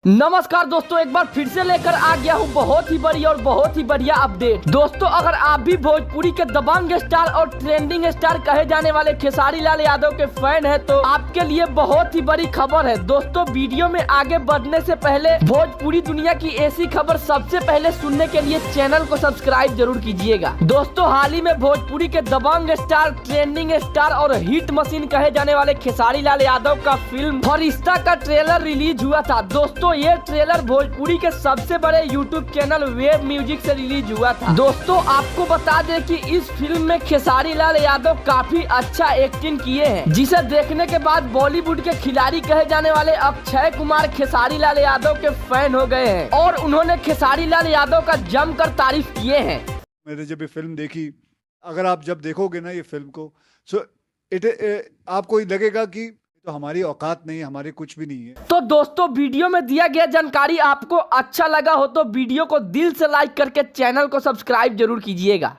नमस्कार दोस्तों, एक बार फिर से लेकर आ गया हूँ बहुत ही बड़ी और बहुत ही बढ़िया अपडेट। दोस्तों, अगर आप भी भोजपुरी के दबंग स्टार और ट्रेंडिंग स्टार कहे जाने वाले खेसारी लाल यादव के फैन हैं तो आपके लिए बहुत ही बड़ी खबर है। दोस्तों, वीडियो में आगे बढ़ने से पहले भोजपुरी दुनिया की ऐसी खबर सबसे पहले सुनने के लिए चैनल को सब्सक्राइब जरूर कीजिएगा। दोस्तों, हाल ही में भोजपुरी के दबंग स्टार, ट्रेंडिंग स्टार और हिट मशीन कहे जाने वाले खेसारी लाल यादव का फिल्म फरिश्ता का ट्रेलर रिलीज हुआ था। दोस्तों, ये ट्रेलर भोजपुरी के सबसे बड़े यूट्यूब चैनल वेब म्यूजिक से रिलीज हुआ था। दोस्तों, आपको बता दें कि इस फिल्म में खेसारी लाल यादव काफी अच्छा एक्टिंग किए हैं, जिसे देखने के बाद बॉलीवुड के खिलाड़ी कहे जाने वाले अक्षय कुमार खेसारी लाल यादव के फैन हो गए हैं और उन्होंने खेसारी लाल यादव का जमकर तारीफ किए हैं। मैंने जब ये फिल्म देखी, अगर आप जब देखोगे ना ये फिल्म को, आपको लगेगा कि तो हमारी औकात नहीं, हमारे कुछ भी नहीं है। तो दोस्तों, वीडियो में दिया गया जानकारी आपको अच्छा लगा हो तो वीडियो को दिल से लाइक करके चैनल को सब्सक्राइब जरूर कीजिएगा।